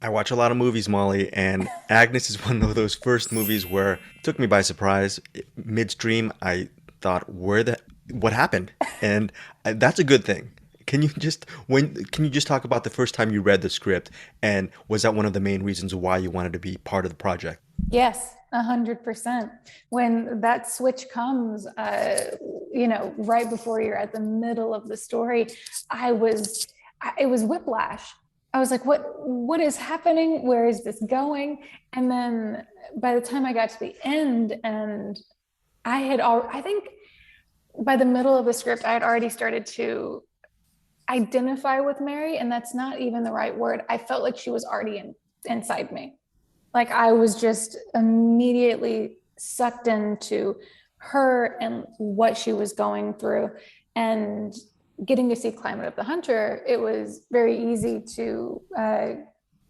I watch a lot of movies, Molly, and Agnes is one of those first movies where it took me by surprise. Midstream, I thought, what happened? And that's a good thing. Can you just talk about the first time you read the script, and was that one of the main reasons why you wanted to be part of the project? Yes, 100%. When that switch comes, right before you're at the middle of the story, I was, it was whiplash. I was like, what is happening? Where is this going? And then by the time I got to the end, and I think by the middle of the script, I had already started to identify with Mary, and that's not even the right word. I felt like she was already inside me. Like I was just immediately sucked into her and what she was going through. And getting to see Climate of the Hunter, it was very easy to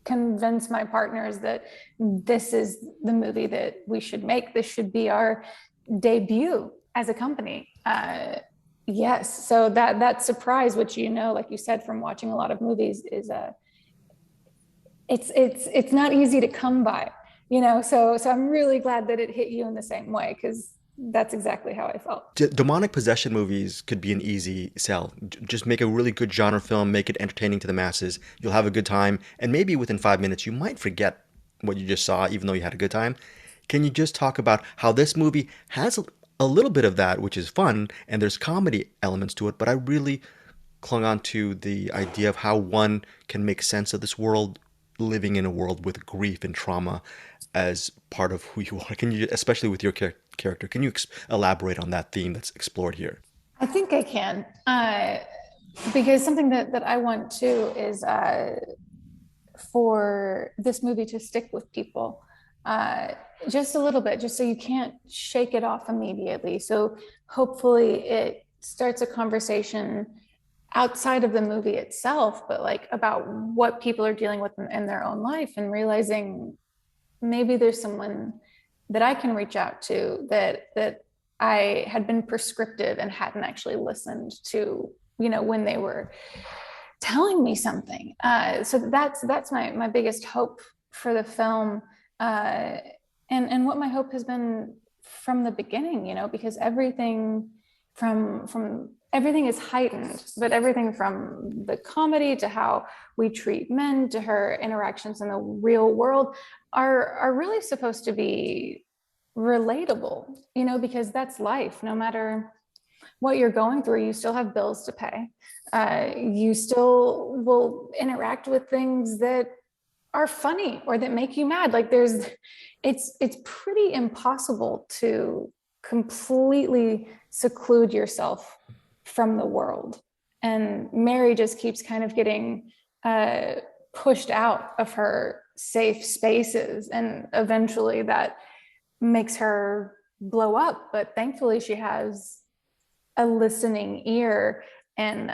convince my partners that this is the movie that we should make. This should be our debut as a company. Yes, so that surprise, which like you said from watching a lot of movies, is it's not easy to come by, so I'm really glad that it hit you in the same way, because that's exactly how I felt. Demonic possession movies could be an easy sell. Just make a really good genre film, make it entertaining to the masses. You'll have a good time, and maybe within 5 minutes, you might forget what you just saw, even though you had a good time. Can you just talk about how this movie has a little bit of that, which is fun, and there's comedy elements to it, but I really clung on to the idea of how one can make sense of this world, living in a world with grief and trauma as part of who you are. Can you, especially with your character, can you elaborate on that theme that's explored here? I think I can, because something that I want to is for this movie to stick with people just a little bit, just so you can't shake it off immediately. So hopefully it starts a conversation outside of the movie itself, but like about what people are dealing with in their own life, and realizing maybe there's someone that I can reach out to that I had been prescriptive and hadn't actually listened to, when they were telling me something. So that's my biggest hope for the film, uh, and what my hope has been from the beginning. Because from everything is heightened, but everything from the comedy to how we treat men to her interactions in the real world are really supposed to be relatable. Because that's life. No matter what you're going through, you still have bills to pay. You still will interact with things that are funny or that make you mad. Like it's pretty impossible to completely seclude yourself from the world. And Mary just keeps kind of getting uh, pushed out of her safe spaces, and eventually that makes her blow up. But thankfully, she has a listening ear and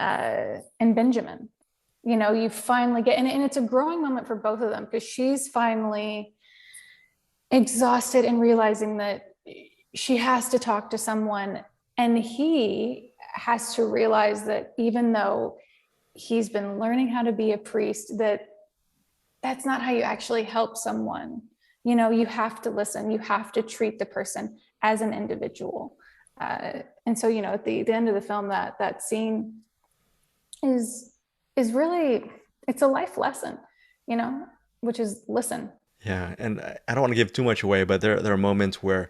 Benjamin. You finally get, and it's a growing moment for both of them, because she's finally exhausted and realizing that she has to talk to someone, and he has to realize that even though he's been learning how to be a priest, that's not how you actually help someone. You have to listen, you have to treat the person as an individual. And so, at the end of the film, that scene is is really, it's a life lesson, you know, which is listen. Yeah, and I don't want to give too much away, but there are moments where,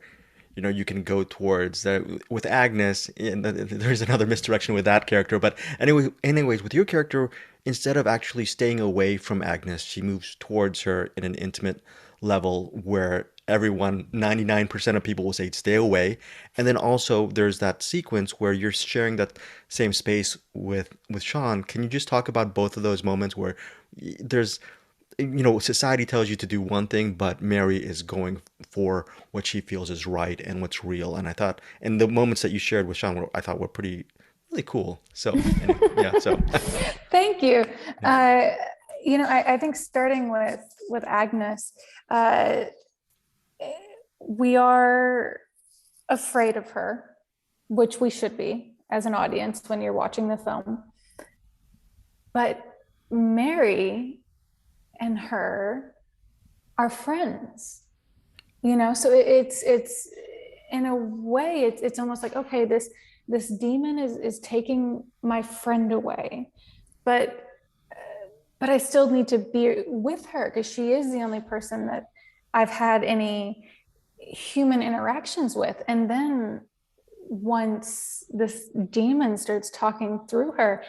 you can go towards that with Agnes, and there's another misdirection with that character. But anyways, with your character, instead of actually staying away from Agnes, she moves towards her in an intimate level where everyone, 99% of people will say stay away. And then also there's that sequence where you're sharing that same space with Sean. Can you just talk about both of those moments where there's society tells you to do one thing, but Mary is going for what she feels is right and what's real. And I thought, and the moments that you shared with Sean, I thought were pretty, really cool. So, anyway, yeah. So, Thank you. yeah, Uh, I think starting with Agnes, uh, we are afraid of her, which we should be as an audience when you're watching the film. But Mary and her are friends, you know. So it's in a way it's almost like, okay, this demon is taking my friend away, but I still need to be with her because she is the only person that I've had any human interactions with. And then once this demon starts talking through her,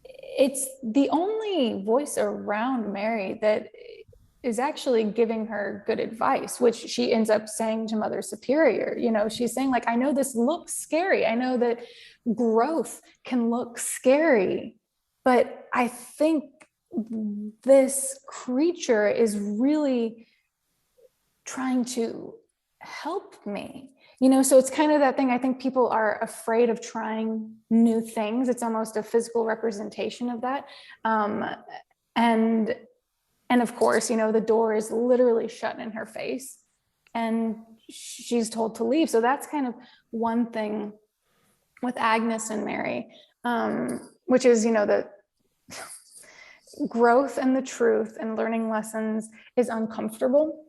it's the only voice around Mary that is actually giving her good advice, which she ends up saying to Mother Superior. You know, she's saying, like, I know this looks scary. I know that growth can look scary, but I think this creature is really trying to help me. You know, so it's kind of that thing. I think people are afraid of trying new things. It's almost a physical representation of that. Um, and and of course, you know, the door is literally shut in her face and she's told to leave. So that's kind of one thing with Agnes and Mary, which is, you know, the growth and the truth and learning lessons is uncomfortable.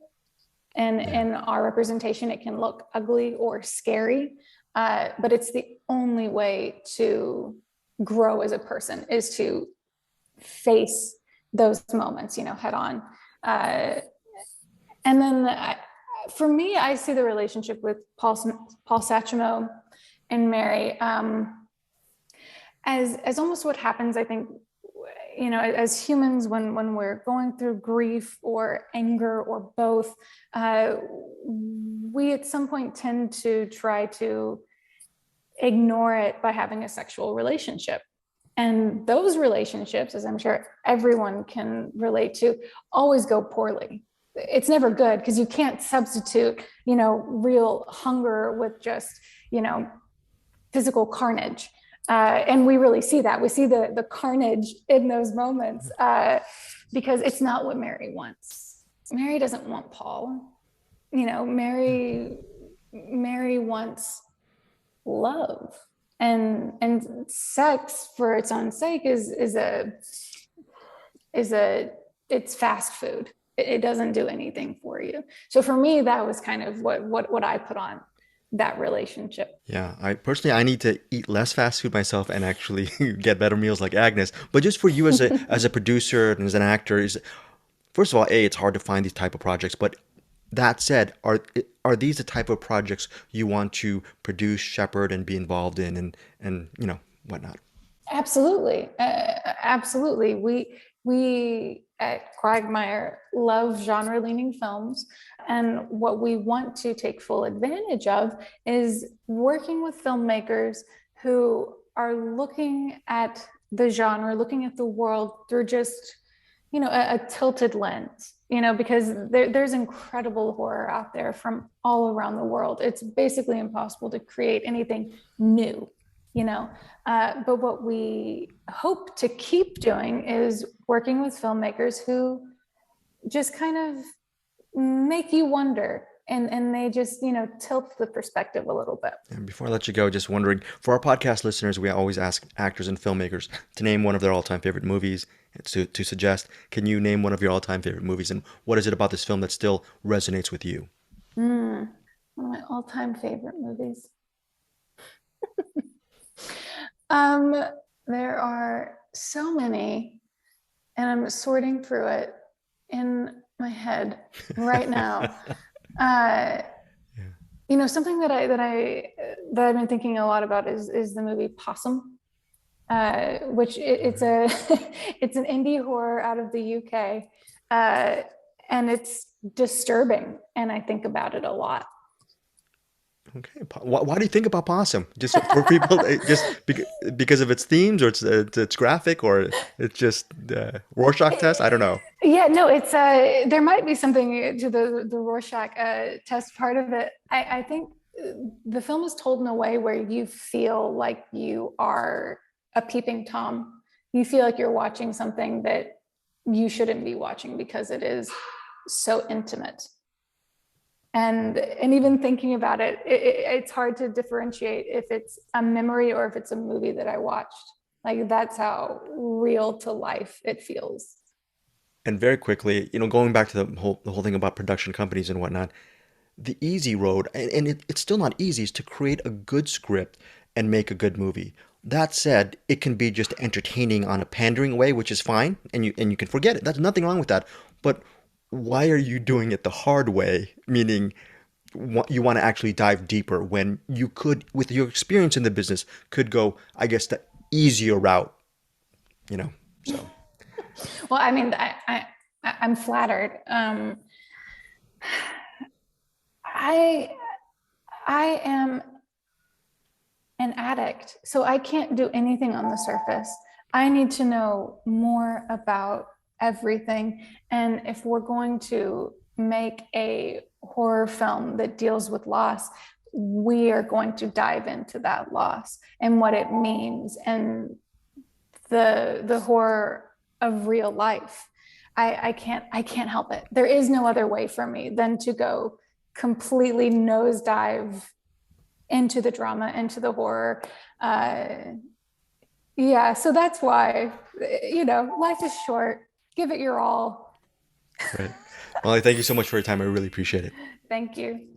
And Yeah. in our representation, it can look ugly or scary, but it's the only way to grow as a person, is to face those moments, you know, head on. And then for me, I see the relationship with Paul Sachemo and Mary as almost what happens, I think, you know, as humans, when we're going through grief or anger or both, we at some point tend to try to ignore it by having a sexual relationship. And those relationships, as I'm sure everyone can relate to, always go poorly. It's never good because you can't substitute, you know, real hunger with just, you know, physical carnage. And we really see that. We see the carnage in those moments because it's not what Mary wants. Mary doesn't want Paul. You know, Mary wants love, and sex for its own sake is a it's fast food. It doesn't do anything for you. So for me, that was kind of what I put on that relationship. Yeah, I need to eat less fast food myself and actually get better meals like Agnes. But just for you as a producer and as an actor, is first of all, it's hard to find these type of projects. But that said, are these the type of projects you want to produce, shepherd, and be involved in, and you know whatnot? Absolutely, absolutely. We at Quagmire love genre-leaning films, and what we want to take full advantage of is working with filmmakers who are looking at the genre, looking at the world through just, you know, a tilted lens. You know, because there's incredible horror out there from all around the world. It's basically impossible to create anything new, you know. But what we hope to keep doing is working with filmmakers who just kind of make you wonder, and they just, you know, tilt the perspective a little bit. And before I let you go, just wondering, for our podcast listeners, we always ask actors and filmmakers to name one of their all-time favorite movies. To suggest, can you name one of your all-time favorite movies, and what is it about this film that still resonates with you? One of my all-time favorite movies. um, there are so many, and I'm sorting through it in my head right now. You know, something that I've been thinking a lot about is the movie Possum, which it's a it's an indie horror out of the UK, and it's disturbing, and I think about it a lot. Okay, why do you think about Possum? Just for people, because of its themes, or it's graphic, or it's just Rorschach test? I don't know. Yeah, no, it's there might be something to the Rorschach test part of it. I think the film is told in a way where you feel like you are a peeping Tom. You feel like you're watching something that you shouldn't be watching because it is so intimate. And even thinking about it, it's hard to differentiate if it's a memory or if it's a movie that I watched. Like, that's how real to life it feels. And very quickly, going back to the whole thing about production companies and whatnot, the easy road, and it's still not easy, is to create a good script and make a good movie. That said, it can be just entertaining on a pandering way, which is fine, and you can forget it. There's nothing wrong with that. But why are you doing it the hard way? Meaning, you want to actually dive deeper when you could, with your experience in the business, could go, I guess, the easier route. You know. So Well, I mean, I'm flattered. I I am an addict, so I can't do anything on the surface. I need to know more about everything. And if we're going to make a horror film that deals with loss, we are going to dive into that loss and what it means and the horror of real life. I can't help it. There is no other way for me than to go completely nosedive into the drama, into the horror. Uh, yeah, so that's why, life is short. Give it your all. right. Well, thank you so much for your time. I really appreciate it. Thank you.